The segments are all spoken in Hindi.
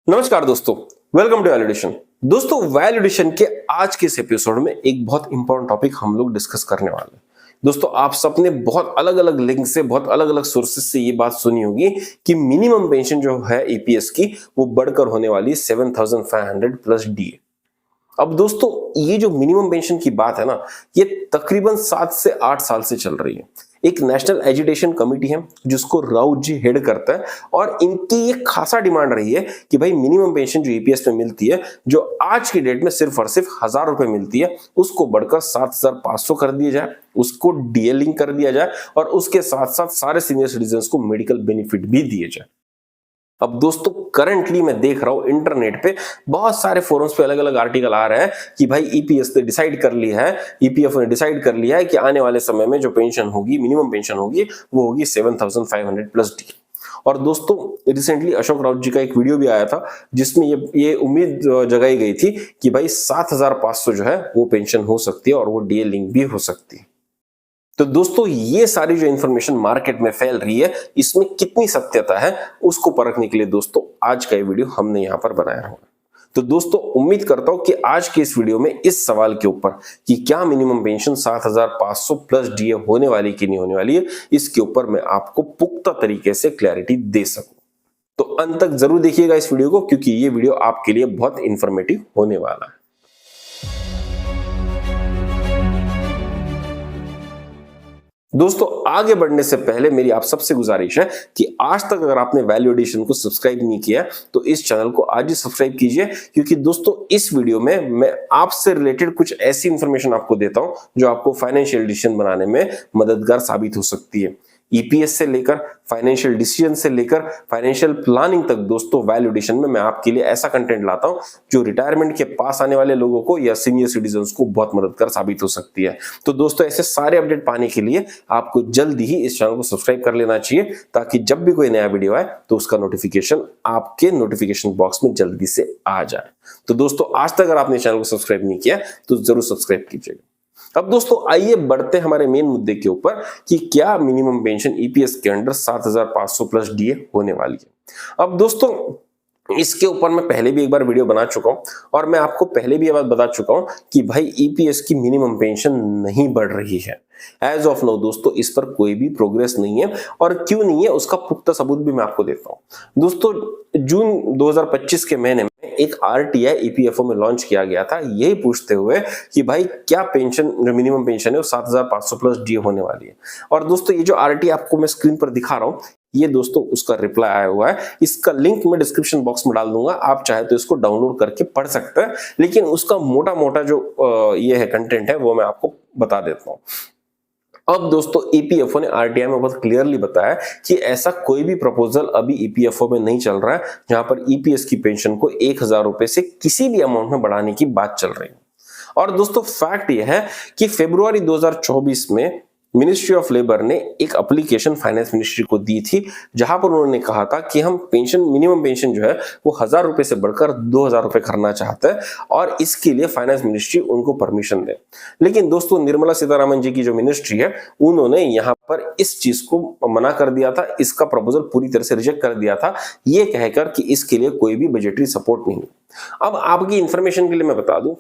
नमस्कार दोस्तों, वेलकम टू वैल्यूडेशन। दोस्तों, वैल्यूडेशन के आज के इस एपिसोड में एक बहुत इंपॉर्टेंट टॉपिक हम लोग डिस्कस करने वाले हैं। दोस्तों, आप सबने बहुत अलग अलग लिंक से, बहुत अलग अलग सोर्सेज से ये बात सुनी होगी कि मिनिमम पेंशन जो है ईपीएस की, वो बढ़कर होने वाली है 7500 प्लस डीए। अब दोस्तों, ये जो मिनिमम पेंशन की बात है ना, ये तकरीबन 7 से 8 साल से चल रही है। एक नेशनल एजुटेशन कमेटी है जिसको राउत जी हेड करता है, और इनकी ये खासा डिमांड रही है कि भाई मिनिमम पेंशन जो ईपीएस में मिलती है, जो आज की डेट में सिर्फ और सिर्फ 1000 रुपए मिलती है, उसको बढ़कर 7500 कर दिया जाए, उसको डीए लिंक कर दिया जाए, और उसके साथ साथ सारे सीनियर सिटीजन को मेडिकल बेनिफिट भी दिए जाए। अब दोस्तों, करंटली मैं देख रहा हूं इंटरनेट पे बहुत सारे फोरम्स पे अलग अलग आर्टिकल आ रहे हैं कि भाई ईपीएस ने डिसाइड कर लिया है, ईपीएफओ ने डिसाइड कर लिया है कि आने वाले समय में जो पेंशन होगी, मिनिमम पेंशन होगी, वो होगी 7500 प्लस डी। और दोस्तों, रिसेंटली अशोक राउत जी का एक वीडियो भी आया था जिसमें ये उम्मीद जगाई गई थी कि भाई 7500 जो है वो पेंशन हो सकती है और वो डीए लिंक भी हो सकती है। तो दोस्तों, ये सारी जो इंफॉर्मेशन मार्केट में फैल रही है, इसमें कितनी सत्यता है, उसको परखने के लिए दोस्तों आज का ये वीडियो हमने यहां पर बनाया हुआ है। तो दोस्तों, उम्मीद करता हूं कि आज के इस वीडियो में इस सवाल के ऊपर कि क्या मिनिमम पेंशन 7500 प्लस डीए होने वाली कि नहीं होने वाली है, इसके ऊपर मैं आपको पुख्ता तरीके से क्लैरिटी दे सकूं। तो अंत तक जरूर देखिएगा इस वीडियो को, क्योंकि ये वीडियो आपके लिए बहुत इंफॉर्मेटिव होने वाला है। दोस्तों, आगे बढ़ने से पहले मेरी आप सबसे गुजारिश है कि आज तक अगर आपने वैल्यू एडिशन को सब्सक्राइब नहीं किया तो इस चैनल को आज ही सब्सक्राइब कीजिए, क्योंकि दोस्तों इस वीडियो में मैं आपसे रिलेटेड कुछ ऐसी इंफॉर्मेशन आपको देता हूं जो आपको फाइनेंशियल डिसीजन बनाने में मददगार साबित हो सकती है। ईपीएस से लेकर फाइनेंशियल डिसीजन से लेकर फाइनेंशियल प्लानिंग तक दोस्तों, वैल्यू एडिशन में मैं आपके लिए ऐसा कंटेंट लाता हूं जो रिटायरमेंट के पास आने वाले लोगों को या सीनियर सिटीजन्स को बहुत मददगार साबित हो सकती है। तो दोस्तों, ऐसे सारे अपडेट पाने के लिए आपको जल्दी ही इस चैनल को सब्सक्राइब कर लेना चाहिए, ताकि जब भी कोई नया वीडियो आए तो उसका नोटिफिकेशन आपके नोटिफिकेशन बॉक्स में जल्दी से आ जाए। तो दोस्तों, आज तक अगर आपने चैनल को सब्सक्राइब नहीं किया तो जरूर सब्सक्राइब कीजिएगा। अब दोस्तों, आइए बढ़ते हैं हमारे मेन मुद्दे के ऊपर कि क्या मिनिमम पेंशन ईपीएस के अंडर 7500 प्लस डीए होने वाली है। अब दोस्तों, इसके ऊपर मैं पहले भी एक बार वीडियो बना चुका हूं, और मैं आपको पहले भी ये बात बता चुका हूं कि भाई ईपीएस की मिनिमम पेंशन नहीं बढ़ रही है। एज ऑफ नाउ दोस्तों, इस पर कोई भी प्रोग्रेस नहीं है, और क्यों नहीं है उसका पुख्ता सबूत भी मैं आपको देता हूं। दोस्तों, जून 2025 के महीने में एक आरटीआई ईपीएफओ में लॉन्च किया गया था, यही पूछते हुए कि भाई क्या पेंशन, जो मिनिमम पेंशन है वो 7500 प्लस डीए होने वाली है। और दोस्तों, ये जो आरटीआई आपको मैं स्क्रीन पर दिखा रहा हूं, ये दोस्तों उसका रिप्लाई आया हुआ है। इसका लिंक मैं डिस्क्रिप्शन बॉक्स में डाल दूंगा, आप चाहे तो इसको डाउनलोड करके पढ़ सकते हैं, लेकिन उसका मोटा मोटा जो ये है कंटेंट है वो मैं आपको बता देता हूं। अब दोस्तों, ईपीएफओ ने आरटीआई में बहुत क्लियरली बताया कि ऐसा कोई भी प्रपोजल अभी ईपीएफओ में नहीं चल रहा है जहां पर ईपीएस की पेंशन को 1000 रुपए से किसी भी अमाउंट में बढ़ाने की बात चल रही है। और दोस्तों, फैक्ट यह है कि फरवरी 2024 में मिनिस्ट्री ऑफ लेबर ने एक एप्लीकेशन फाइनेंस मिनिस्ट्री को दी थी, जहां पर उन्होंने कहा था कि हम पेंशन, मिनिमम पेंशन जो है वो 1000 रुपए से बढ़कर 2000 रुपए करना चाहते हैं, और इसके लिए फाइनेंस मिनिस्ट्री उनको परमिशन दे। लेकिन दोस्तों, निर्मला सीतारमण जी की जो मिनिस्ट्री है, उन्होंने यहां पर इस चीज को मना कर दिया था, इसका प्रपोजल पूरी तरह से रिजेक्ट कर दिया था, ये कहकर कि इसके लिए कोई भी बजटरी सपोर्ट नहीं। अब आपकी इंफॉर्मेशन के लिए मैं बता दूं,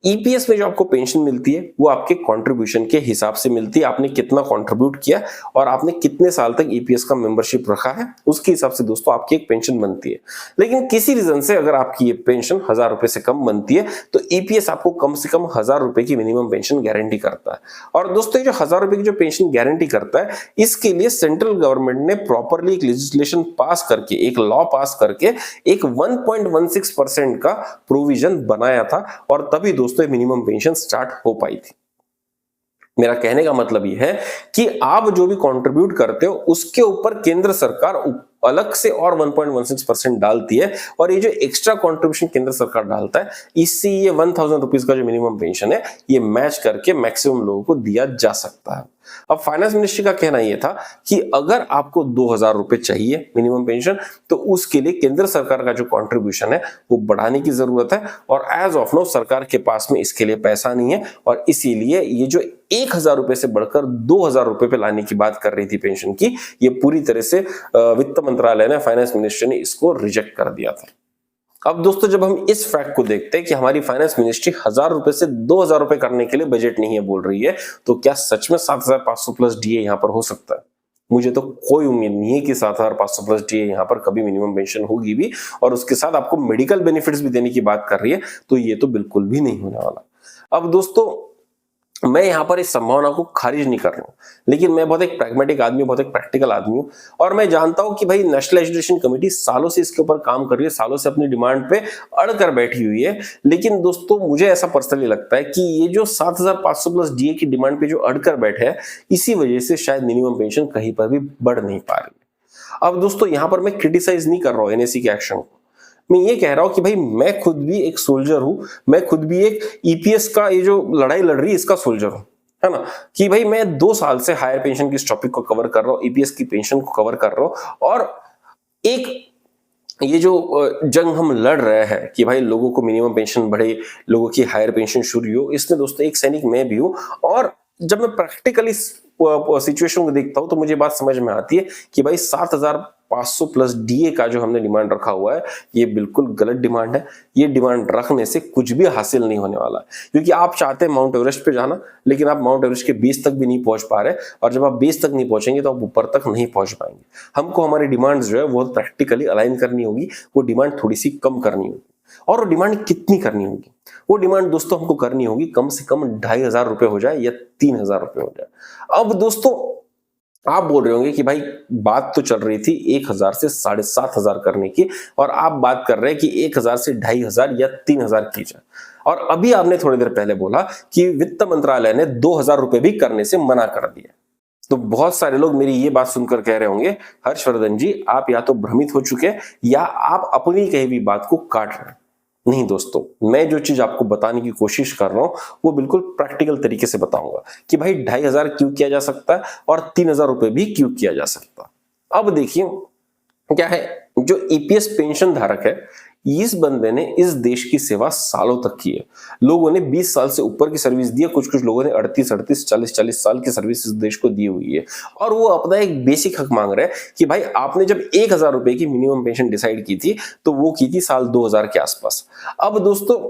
ईपीएस में जो आपको पेंशन मिलती है वो आपके कंट्रीब्यूशन के हिसाब से मिलती है। आपने कितना कंट्रीब्यूट किया और आपने कितने साल तक ईपीएस का मेंबरशिप रखा है, उसके हिसाब से दोस्तों आपकी एक पेंशन बनती है। लेकिन किसी रीजन से अगर आपकी ये पेंशन 1000 रुपए से कम बनती है तो ईपीएस आपको कम से कम 1000 रुपए की मिनिमम पेंशन गारंटी करता है। और दोस्तों, ये जो 1000 रुपए की जो पेंशन गारंटी करता है, इसके लिए सेंट्रल गवर्नमेंट ने प्रॉपरली एक लेजिस्लेशन पास करके, एक लॉ पास करके एक 1.16% का प्रोविजन बनाया था, और तभी दोस्तों मिनिमम पेंशन स्टार्ट हो पाई थी। मेरा कहने का मतलब यह है कि आप जो भी कंट्रीब्यूट करते हो उसके ऊपर केंद्र सरकार अलग से और 1.16% डालती है, और ये जो एक्स्ट्रा कंट्रीब्यूशन केंद्र सरकार डालता है, इससे ये 1000 रुपीज का जो मिनिमम पेंशन है ये मैच करके मैक्सिमम लोगों को दिया जा सकता है। अब फाइनेंस मिनिस्ट्री का कहना यह था कि अगर आपको 2000 रुपए चाहिए मिनिमम पेंशन, तो उसके लिए केंद्र सरकार का जो कंट्रीब्यूशन है वो बढ़ाने की जरूरत है, और एज ऑफ नाउ सरकार के पास में इसके लिए पैसा नहीं है, और इसीलिए ये जो 1000 रुपए से बढ़कर 2000 रुपए पे लाने की बात कर रही थी पेंशन की, ये पूरी तरह से वित्त मंत्रालय ने, फाइनेंस मिनिस्ट्री ने इसको रिजेक्ट कर दिया था। अब दोस्तों जब हम इस फैक्ट को देखते हैं कि हमारी फाइनेंस मिनिस्ट्री 1000 रुपए से 2000 रुपए करने के लिए बजट नहीं है बोल रही है, तो क्या सच में 7500 प्लस डीए यहां पर हो सकता है? मुझे तो कोई उम्मीद नहीं है कि 7500 प्लस डीए यहां पर कभी मिनिमम पेंशन होगी भी, और उसके साथ आपको मेडिकल बेनिफिट्स भी देने की बात कर रही है, तो ये तो बिल्कुल भी नहीं होने वाला। अब दोस्तों मैं यहां पर इस संभावना को खारिज नहीं कर रहा हूं, लेकिन मैं बहुत एक प्रैग्मेटिक आदमी हूं, बहुत एक प्रैक्टिकल आदमी हूं, और मैं जानता हूं कि भाई नेशनल एजुकेशन कमेटी सालों से इसके ऊपर काम कर रही है, सालों से अपनी डिमांड पे अड़ कर बैठी हुई है। लेकिन दोस्तों मुझे ऐसा पर्सनली लगता है कि ये जो 7500 प्लस डीए की डिमांड पे जो अड़ कर बैठे हैं, इसी वजह से शायद मिनिमम पेंशन कहीं पर भी बढ़ नहीं पा रही है। अब दोस्तों यहां पर मैं क्रिटिसाइज नहीं कर रहा हूं एनएससी के एक्शन को, मैं ये कह रहा हूं कि भाई मैं खुद भी एक सोल्जर हूं, मैं खुद भी एक ईपीएस का ये जो लड़ाई लड़ रही है इसका सोल्जर हूं, है ना, कि भाई मैं 2 साल से हायर पेंशन की इस टॉपिक को कवर कर रहा हूं, ईपीएस की पेंशन को कवर कर रहा हूं, और एक ये जो जंग हम लड़ रहे हैं कि भाई लोगों को मिनिमम पेंशन बढ़े, लोगों की हायर पेंशन शुरू हो, इसमें दोस्तों एक सैनिक मैं भी हूं। और जब मैं प्रैक्टिकली सिचुएशन को देखता हूं तो मुझे बात समझ में आती है कि भाई 7500 प्लस डीए का जो हमने डिमांड रखा हुआ है, ये बिल्कुल गलत डिमांड है। ये डिमांड रखने से कुछ भी हासिल नहीं होने वाला है, क्योंकि आप चाहते हैं माउंट एवरेस्ट पे जाना, लेकिन आप माउंट एवरेस्ट के बेस तक भी नहीं पहुंच पा रहे, और जब आप बेस तक नहीं पहुंचेंगे तो आप ऊपर तक नहीं पहुंच पाएंगे। हमको हमारी डिमांड जो है वो प्रैक्टिकली अलाइन करनी होगी, वो डिमांड थोड़ी सी कम करनी होगी। और वो डिमांड कितनी करनी होगी? वो डिमांड दोस्तों हमको करनी होगी कम से कम 2500 रुपए हो जाए या 3000 रुपए हो जाए। अब दोस्तों आप बोल रहे होंगे कि भाई बात तो चल रही थी 1000 से 7500 करने की, और आप बात कर रहे हैं कि 1000 से 2500 या 3000 की जाए, और अभी आपने थोड़ी देर पहले बोला कि वित्त मंत्रालय ने 2000 रुपए भी करने से मना कर दिया। तो बहुत सारे लोग मेरी ये बात सुनकर कह रहे होंगे, हर्षवर्धन जी आप या तो भ्रमित हो चुके हैं या आप अपनी कही हुई बात को काट रहे हैं। नहीं दोस्तों, मैं जो चीज आपको बताने की कोशिश कर रहा हूं वो बिल्कुल प्रैक्टिकल तरीके से बताऊंगा कि भाई 2500 क्यों किया जा सकता है और 3000 रुपए भी क्यों किया जा सकता है। अब देखिए क्या है, जो ईपीएस पेंशन धारक है, इस बंदे ने इस देश की सेवा सालों तक की है। लोगों ने 20 साल से ऊपर की सर्विस दी है, कुछ कुछ लोगों ने 38, 40 साल की सर्विस इस देश को दी हुई है, और वो अपना एक बेसिक हक मांग रहे हैं कि भाई आपने जब 1000 रुपए की मिनिमम पेंशन डिसाइड की थी तो वो की थी साल 2000 के आसपास। अब दोस्तों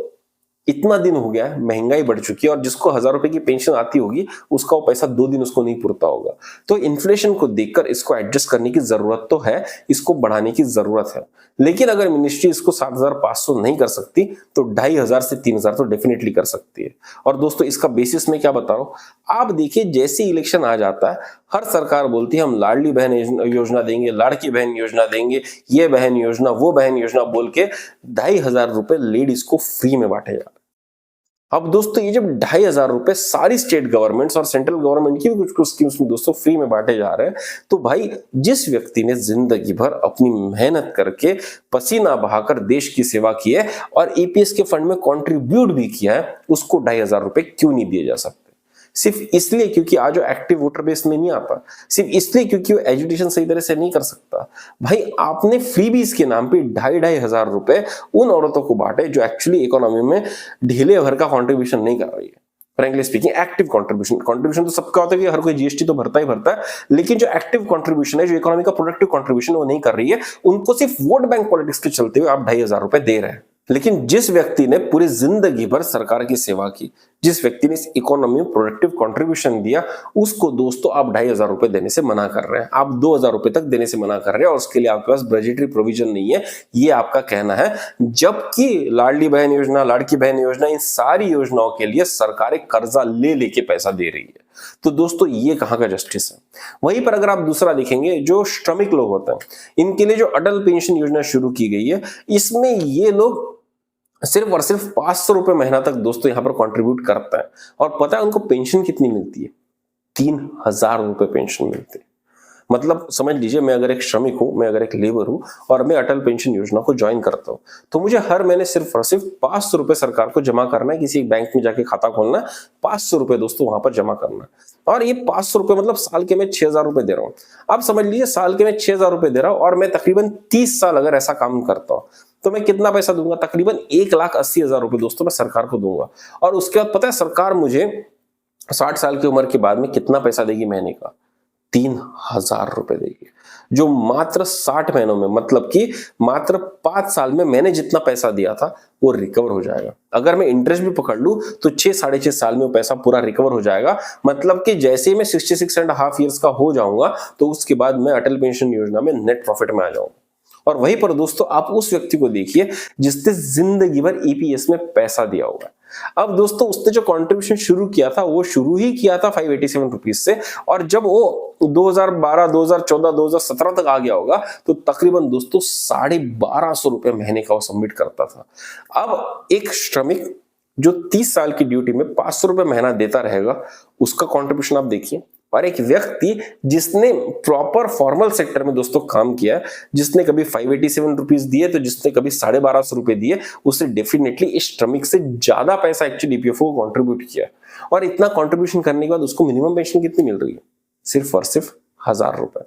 इतना दिन हो गया है, महंगाई बढ़ चुकी है, और जिसको 1000 रुपए की पेंशन आती होगी उसका वो पैसा 2 दिन उसको नहीं पुरता होगा। तो इन्फ्लेशन को देखकर इसको एडजस्ट करने की जरूरत तो है, इसको बढ़ाने की जरूरत है। लेकिन अगर मिनिस्ट्री इसको 7500 नहीं कर सकती तो 2500 से 3000 तो डेफिनेटली कर सकती है। और दोस्तों इसका बेसिस में क्या बता रहा हूं, आप देखिए जैसे इलेक्शन आ जाता है हर सरकार बोलती है हम लाडली बहन योजना देंगे, लाड़की बहन योजना देंगे, ये बहन योजना, वो बहन योजना बोल के 2500 रुपए लेडीज को फ्री में बांटे जा रहे हैं। अब दोस्तों ये जब 2500 रुपए सारी स्टेट गवर्नमेंट्स और सेंट्रल गवर्नमेंट की भी कुछ कुछ स्कीम्स में दोस्तों फ्री में बांटे जा रहे हैं, तो भाई जिस व्यक्ति ने जिंदगी भर अपनी मेहनत करके पसीना बहाकर देश की सेवा की है और ईपीएस के फंड में कंट्रीब्यूट भी किया है, उसको 2500 रुपए क्यों नहीं दिए जा सकते? सिर्फ इसलिए क्योंकि आज वो एक्टिव वोटर बेस में नहीं आता, सिर्फ इसलिए क्योंकि वो एजुकेशन सही तरह से नहीं कर सकता। भाई आपने फ्रीबीज के नाम पे 2500 रुपए उन औरतों को बांटे जो एक्चुअली इकोनॉमी में ढीले भर का कंट्रीब्यूशन नहीं कर रही है। फ्रैंकली स्पीकिंग एक्टिव कंट्रीब्यूशन तो सबका होता है कि हर कोई जीएसटी तो भरता ही भरता है, लेकिन जो एक्टिव कंट्रीब्यूशन है, जो इकोनॉमी का प्रोडक्टिव कंट्रीब्यूशन वो नहीं कर रही है, उनको सिर्फ वोट बैंक पॉलिटिक्स के चलते हुए आप 2500 रुपए दे रहे हैं। लेकिन जिस व्यक्ति ने पूरी जिंदगी भर सरकार की सेवा की, जिस व्यक्ति ने इस इकोनॉमी में प्रोडक्टिव कंट्रीब्यूशन दिया, उसको दोस्तों आप 2500 रुपए देने से मना कर रहे हैं, आप 2000 रुपए तक देने से मना कर रहे हैं, और उसके लिए आपके पास बजटरी प्रोविजन नहीं है, ये आपका कहना है। जबकि लाडली बहन योजना, लाड़की बहन योजना, इन सारी योजनाओं के लिए सरकारें कर्जा ले लेके पैसा दे रही है। तो दोस्तों ये कहां का जस्टिस है? वहीं पर अगर आप दूसरा देखेंगे, जो श्रमिक लोग होते हैं, इनके लिए जो अटल पेंशन योजना शुरू की गई है, इसमें ये लोग सिर्फ और सिर्फ 500 रुपए महीना तक दोस्तों यहां पर कंट्रीब्यूट करता है, और पता है उनको पेंशन कितनी मिलती है? 3000 रुपए पेंशन मिलती है। मतलब समझ लीजिए, मैं अगर एक श्रमिक हूं, मैं अगर एक लेबर हूं और मैं अटल पेंशन योजना को ज्वाइन करता हूं, तो मुझे हर महीने सिर्फ और सिर्फ 500 रुपए सरकार को जमा करना है, किसी बैंक में जाके खाता खोलना है, 500 रुपए दोस्तों वहां पर जमा करना है। और ये 500 रुपए मतलब साल के मैं 6000 रुपए दे रहा हूं। आप समझ लीजिए साल के मैं 6000 रुपए दे रहा हूं, और मैं तकरीबन 30 साल अगर ऐसा काम करता हूं तो मैं कितना पैसा दूंगा? तकरीबन 1,80,000 रुपए दोस्तों मैं सरकार को दूंगा। और उसके बाद पता है सरकार मुझे 60 साल की उम्र के बाद में कितना पैसा देगी महीने का? 3,000 रुपए देगी, जो मात्र 60 महीनों में, मतलब कि मात्र 5 साल में मैंने जितना पैसा दिया था वो रिकवर हो जाएगा। अगर मैं इंटरेस्ट भी पकड़ लूं तो 6-6.5 साल में वो पैसा पूरा रिकवर हो जाएगा। मतलब कि जैसे ही मैं 66.5 ईयर्स का हो जाऊंगा तो उसके बाद मैं अटल पेंशन योजना में नेट प्रॉफिट में आ जाऊंगा। और वहीं पर दोस्तों आप उस व्यक्ति को देखिए जिसने जिंदगी भर ईपीएस में पैसा दिया हुआ है। अब दोस्तों उसने जो कंट्रीब्यूशन शुरू किया था वो शुरू ही किया था 587 रुपीज से, और जब वो 2012, 2014, 2017 तक आ गया होगा तो तकरीबन दोस्तों 1250 रुपए महीने का वो सबमिट करता था। अब एक श्रमिक जो 30 साल की ड्यूटी में 500 रुपए महीना देता रहेगा, उसका कंट्रीब्यूशन आप देखिए। और एक व्यक्ति जिसने प्रॉपर फॉर्मल सेक्टर में दोस्तों काम किया है, जिसने कभी 587 रुपीज दिए तो जिसने कभी 1250 रुपए दिए, उससे डेफिनेटली इस श्रमिक से ज्यादा पैसा एक्चुअली ईपीएफओ को कंट्रीब्यूट किया। और इतना कंट्रीब्यूशन करने के बाद उसको मिनिमम पेंशन कितनी मिल रही है? सिर्फ और सिर्फ 1000 रुपए।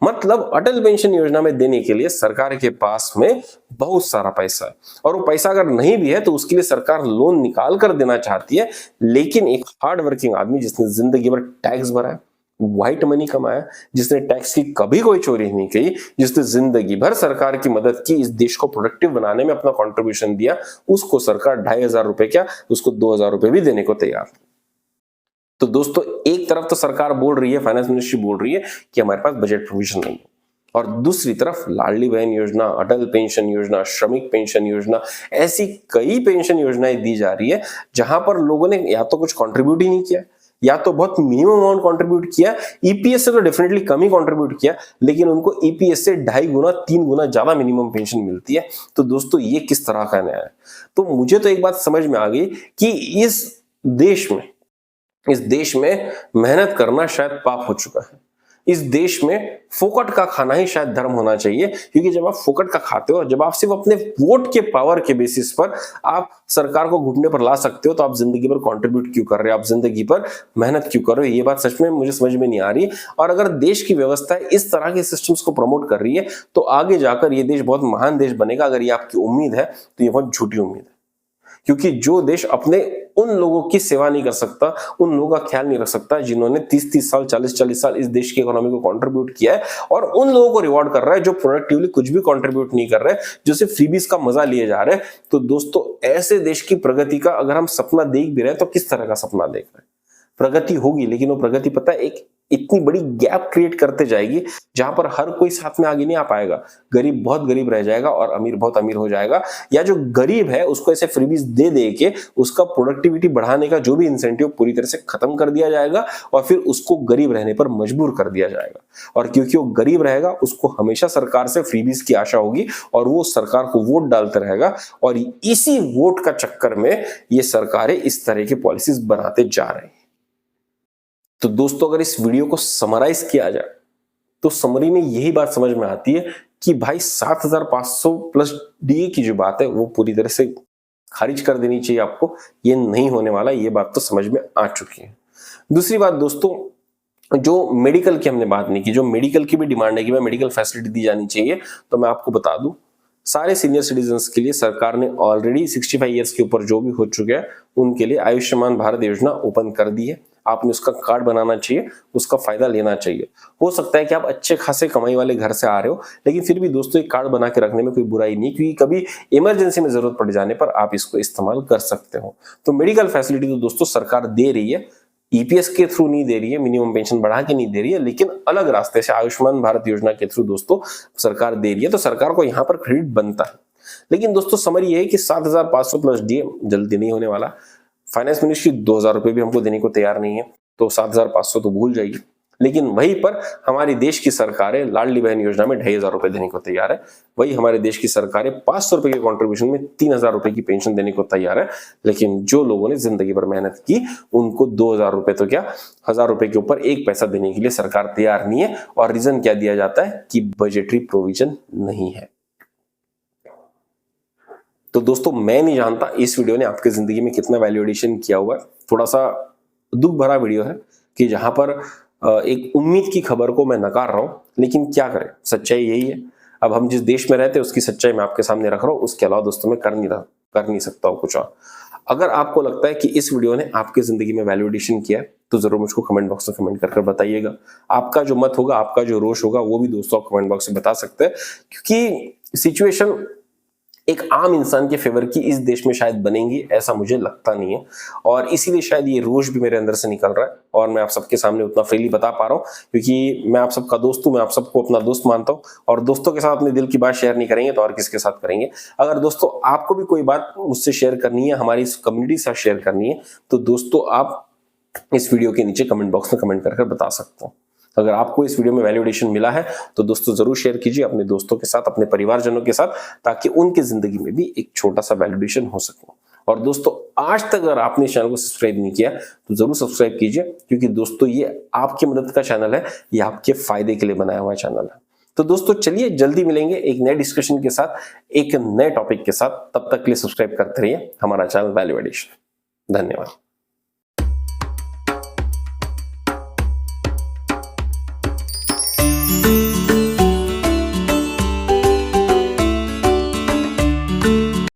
मतलब अटल पेंशन योजना में देने के लिए सरकार के पास में बहुत सारा पैसा है, और वो पैसा अगर नहीं भी है तो उसके लिए सरकार लोन निकाल कर देना चाहती है। लेकिन एक हार्ड वर्किंग आदमी जिसने जिंदगी भर टैक्स भरा है, व्हाइट मनी कमाया, जिसने टैक्स की कभी कोई चोरी नहीं की, जिसने जिंदगी भर सरकार की मदद की, इस देश को प्रोडक्टिव बनाने में अपना कंट्रीब्यूशन दिया, उसको सरकार 2500 रुपए क्या, उसको 2000 रुपए भी देने को तैयार। तो दोस्तों एक तरफ तो सरकार बोल रही है, फाइनेंस मिनिस्ट्री बोल रही है कि हमारे पास बजट प्रोविजन नहीं है, और दूसरी तरफ लाडली बहन योजना, अटल पेंशन योजना, श्रमिक पेंशन योजना, ऐसी कई पेंशन योजनाएं दी जा रही है जहां पर लोगों ने या तो कुछ कंट्रीब्यूट ही नहीं किया, या तो बहुत मिनिमम अमाउंट कंट्रीब्यूट किया। ईपीएस से तो डेफिनेटली कम ही कंट्रीब्यूट किया, लेकिन उनको ईपीएस से 2.5 गुना 3 गुना ज्यादा मिनिमम पेंशन मिलती है। तो दोस्तों ये किस तरह का न्याय है? तो मुझे तो एक बात समझ में आ गई कि इस देश में मेहनत करना शायद पाप हो चुका है। इस देश में फोकट का खाना ही शायद धर्म होना चाहिए, क्योंकि जब आप फोकट का खाते हो, जब आप सिर्फ अपने वोट के पावर के बेसिस पर आप सरकार को घुटने पर ला सकते हो, तो आप जिंदगी भर कंट्रीब्यूट क्यों कर रहे हो, आप जिंदगी भर मेहनत क्यों कर रहे हो? ये बात सच में मुझे समझ में नहीं आ रही। और अगर देश की व्यवस्था इस तरह के सिस्टम्स को प्रमोट कर रही है तो आगे जाकर ये देश बहुत महान देश बनेगा। अगर ये आपकी उम्मीद है तो ये बहुत झूठी उम्मीद है, क्योंकि जो देश अपने उन लोगों की सेवा नहीं कर सकता, उन लोगों का ख्याल नहीं रख सकता जिन्होंने 30-30 साल, 40-40 साल इस देश की इकोनॉमी को कंट्रीब्यूट किया है, और उन लोगों को रिवॉर्ड कर रहा है जो प्रोडक्टिवली कुछ भी कंट्रीब्यूट नहीं कर रहे, जो सिर्फ फ्रीबीज का मजा लिए जा रहे हैं, तो दोस्तों ऐसे देश की प्रगति का अगर हम सपना देख भी रहे हैं तो किस तरह का सपना देख रहे हैं? प्रगति होगी, लेकिन वो प्रगति पता है एक इतनी बड़ी गैप क्रिएट करते जाएगी जहां पर हर कोई साथ में आगे नहीं आ पाएगा। गरीब बहुत गरीब रह जाएगा और अमीर बहुत अमीर हो जाएगा, या जो गरीब है उसको ऐसे फ्रीबीज दे दे के उसका प्रोडक्टिविटी बढ़ाने का जो भी इंसेंटिव पूरी तरह से खत्म कर दिया जाएगा, और फिर उसको गरीब रहने पर मजबूर कर दिया जाएगा। और क्योंकि वो गरीब रहेगा उसको हमेशा सरकार से फ्रीबीज की आशा होगी, और वो सरकार को वोट डालता रहेगा, और इसी वोट का चक्कर में ये सरकारें इस तरह की पॉलिसीज बनाते जा रही हैं। तो दोस्तों अगर इस वीडियो को समराइज किया जाए तो समरी में यही बात समझ में आती है कि भाई 7,500 प्लस डीए की जो बात है वो पूरी तरह से खारिज कर देनी चाहिए आपको। ये नहीं होने वाला, ये बात तो समझ में आ चुकी है। दूसरी बात दोस्तों, जो मेडिकल की हमने बात नहीं की, जो मेडिकल की भी डिमांड है कि मेडिकल फैसिलिटी दी जानी चाहिए, तो मैं आपको बता दूं सारे सीनियर सिटीजन्स के लिए सरकार ने ऑलरेडी 65 ईयर्स के ऊपर जो भी हो चुके हैं उनके लिए आयुष्मान भारत योजना ओपन कर दी है। आपने उसका कार्ड बनाना चाहिए, उसका फायदा लेना चाहिए। हो सकता है कि आप अच्छे खासे कमाई वाले घर से आ रहे हो, लेकिन फिर भी दोस्तों एक कार्ड बना के रखने में कोई बुराई नहीं, क्योंकि कभी इमरजेंसी में जरूरत पड़ जाने पर आप इसको इस्तेमाल कर सकते हो। तो मेडिकल फैसिलिटी तो दोस्तों सरकार दे रही है, ईपीएस के थ्रू नहीं दे रही है, मिनिमम पेंशन बढ़ा के नहीं दे रही है, लेकिन अलग रास्ते से आयुष्मान भारत योजना के थ्रू दोस्तों सरकार दे रही है। तो सरकार को यहाँ पर क्रेडिट बनता है। लेकिन दोस्तों समझ ये है कि 7,500 प्लस डीए जल्दी नहीं होने वाला। फाइनेंस मिनिस्ट्री 2,000 रुपए भी हमको देने को तैयार नहीं है, तो 7,500 तो भूल जाइए। लेकिन वहीं पर हमारी देश की सरकारें लाडली बहन योजना में 2,500 रुपए देने को तैयार है। वही हमारे देश की सरकारें 500 रुपए के कंट्रीब्यूशन में 3,000 रुपए की पेंशन देने को तैयार है। लेकिन जो लोगों ने जिंदगी भर मेहनत की उनको 2,000 रुपए तो क्या 1,000 रुपए के ऊपर एक पैसा देने के लिए सरकार तैयार नहीं है। और रीजन क्या दिया जाता है कि बजटरी प्रोविजन नहीं है। तो दोस्तों मैं नहीं जानता इस वीडियो ने आपकी जिंदगी में कितना वैल्यू एडिशन किया हुआ है। थोड़ा सा दुख भरा वीडियो है कि जहां पर एक उम्मीद की खबर को मैं नकार रहा हूं, लेकिन क्या करें, सच्चाई यही है। अब हम जिस देश में रहते हैं उसकी सच्चाई मैं आपके सामने रख रहा हूं, उसके अलावा दोस्तों मैं कर नहीं रहा। कर नहीं सकता हूं कुछ और। अगर आपको लगता है कि इस वीडियो ने आपकी जिंदगी में वैल्यू एडिशन किया है तो जरूर मुझको कमेंट बॉक्स में कमेंट कर बताइएगा। आपका जो मत होगा, आपका जो रोष होगा, वो भी दोस्तों आप कमेंट बॉक्स में बता सकते हैं, क्योंकि सिचुएशन एक आम इंसान के फेवर की इस देश में शायद बनेंगी ऐसा मुझे लगता नहीं है, और इसीलिए शायद ये रोष भी मेरे अंदर से निकल रहा है और मैं आप सबके सामने उतना फ्रीली बता पा रहा हूँ, क्योंकि मैं आप सबका दोस्त हूँ, मैं आप सबको अपना दोस्त मानता हूँ और दोस्तों के साथ अपने दिल की बात शेयर नहीं करेंगे तो और किसके साथ करेंगे। अगर दोस्तों आपको भी कोई बात मुझसे शेयर करनी है, हमारी इस कम्युनिटी से शेयर करनी है, तो दोस्तों आप इस वीडियो के नीचे कमेंट बॉक्स में कमेंट कर बता सकते हो। अगर आपको इस वीडियो में वैल्यू एडिशन मिला है तो दोस्तों जरूर शेयर कीजिए अपने दोस्तों के साथ, अपने परिवारजनों के साथ, ताकि उनकी जिंदगी में भी एक छोटा सा वैल्यू एडिशन हो सके। और दोस्तों आज तक अगर आपने चैनल को सब्सक्राइब नहीं किया तो जरूर सब्सक्राइब कीजिए, क्योंकि दोस्तों ये आपकी मदद का चैनल है, ये आपके फायदे के लिए बनाया हुआ चैनल है। तो दोस्तों चलिए जल्दी मिलेंगे एक नए डिस्कशन के साथ, एक नए टॉपिक के साथ। तब तक के लिए सब्सक्राइब करते रहिए हमारा चैनल वैल्यू एडिशन। धन्यवाद।